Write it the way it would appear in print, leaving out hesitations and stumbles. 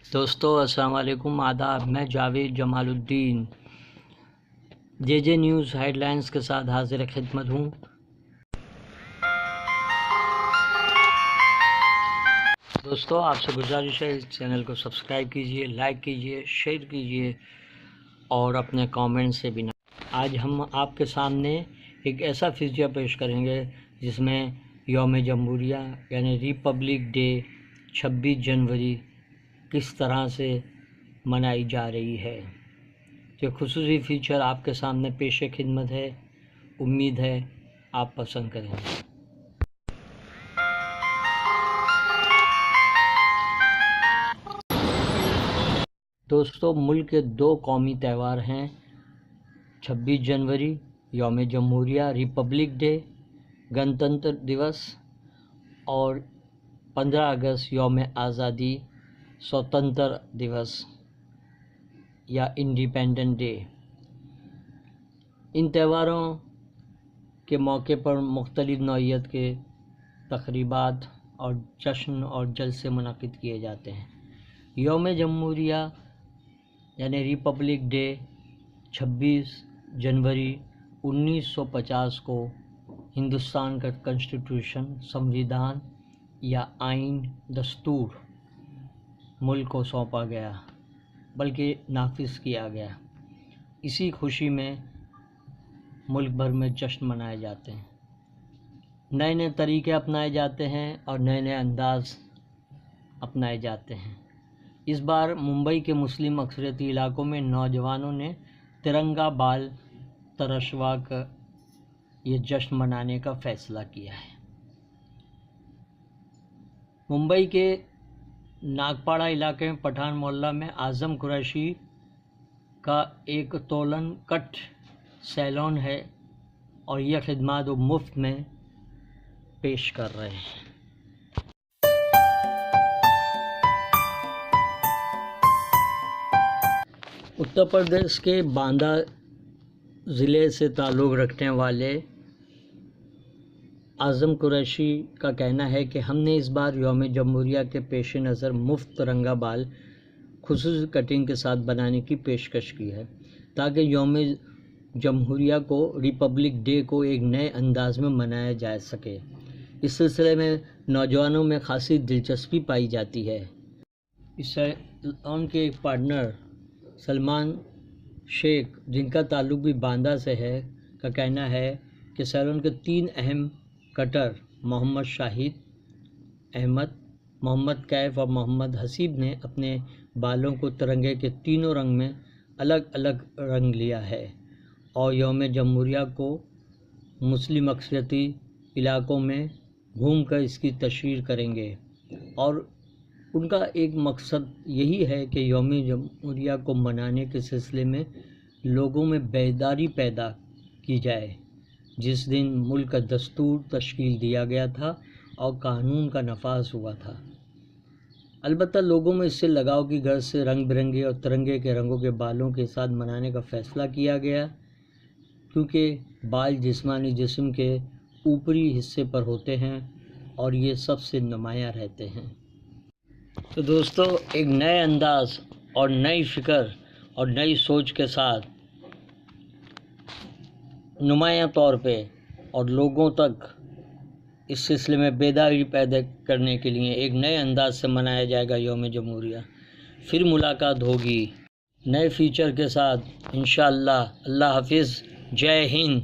دوستو السلام علیکم، آداب۔ میں جاوید جمال الدین جے نیوز ہیڈ لائنز کے ساتھ حاضر خدمت ہوں۔ دوستو آپ سے گزارش ہے اس چینل کو سبسکرائب کیجئے، لائک کیجئے، شیئر کیجئے اور اپنے کامنٹ سے بھی آج ہم آپ کے سامنے ایک ایسا فیچر پیش کریں گے جس میں یوم جمہوریہ یعنی ریپبلک ڈے 26 جنوری کس طرح سے منائی جا رہی ہے۔ یہ خصوصی فیچر آپ کے سامنے پیش خدمت ہے، امید ہے آپ پسند کریں گے۔ دوستو ملک کے دو قومی تہوار ہیں، 26 جنوری یوم جمہوریہ ریپبلک ڈے گنتنتر دیوس اور 15 اگست یوم آزادی سوتنتر دیوس یا انڈیپینڈنٹ ڈے۔ ان تہواروں کے موقع پر مختلف نوعیت کے تقریبات اور جشن اور جلسے منعقد کیے جاتے ہیں۔ یوم جمہوریہ یعنی ریپبلک ڈے 26 جنوری 1950 کو ہندوستان کا کنسٹیٹیوشن، سمویدھان یا آئین دستور ملک کو سونپا گیا، بلکہ نافذ کیا گیا۔ اسی خوشی میں ملک بھر میں جشن منائے جاتے ہیں، نئے نئے طریقے اپنائے جاتے ہیں اور نئے نئے انداز اپنائے جاتے ہیں۔ اس بار ممبئی کے مسلم اکثریتی علاقوں میں نوجوانوں نے ترنگا بال تراشوا کر یہ جشن منانے کا فیصلہ کیا ہے۔ ممبئی کے ناگپاڑا علاقے میں پٹھان محلہ میں اعظم قریشی کا ایک تولن کٹ سیلون ہے اور یہ خدمات وہ مفت میں پیش کر رہے ہیں۔ اتر پردیش کے باندہ ضلع سے تعلق رکھنے والے اعظم قریشی کا کہنا ہے کہ ہم نے اس بار یوم جمہوریہ کے پیش نظر مفت ترنگا بال خصوصی کٹنگ کے ساتھ بنانے کی پیشکش کی ہے تاکہ یوم جمہوریہ کو، ریپبلک ڈے کو ایک نئے انداز میں منایا جا سکے۔ اس سلسلے میں نوجوانوں میں خاصی دلچسپی پائی جاتی ہے۔ اس سیلون کے ایک پارٹنر سلمان شیخ، جن کا تعلق بھی باندہ سے ہے، کا کہنا ہے کہ سیلون کے 3 اہم کٹر محمد شاہد احمد، محمد کیف اور محمد حسیب نے اپنے بالوں کو ترنگے کے تینوں رنگ میں الگ الگ رنگ لیا ہے اور یوم جمہوریہ کو مسلم اکثریتی علاقوں میں گھوم کر اس کی تشہیر کریں گے، اور ان کا ایک مقصد یہی ہے کہ یوم جمہوریہ کو منانے کے سلسلے میں لوگوں میں بیداری پیدا کی جائے، جس دن ملک کا دستور تشکیل دیا گیا تھا اور قانون کا نفاذ ہوا تھا۔ البتہ لوگوں میں اس سے لگاؤ کی غرض سے رنگ برنگے اور ترنگے کے رنگوں کے بالوں کے ساتھ منانے کا فیصلہ کیا گیا، کیونکہ بال جسمانی جسم کے اوپری حصے پر ہوتے ہیں اور یہ سب سے نمایاں رہتے ہیں۔ تو دوستو ایک نئے انداز اور نئی فکر اور نئی سوچ کے ساتھ نمایاں طور پہ اور لوگوں تک اس سلسلے میں بیداری پیدا کرنے کے لیے ایک نئے انداز سے منایا جائے گا یوم جمہوریہ۔ پھر ملاقات ہوگی نئے فیچر کے ساتھ انشاءاللہ۔ اللہ حافظ، جے ہند۔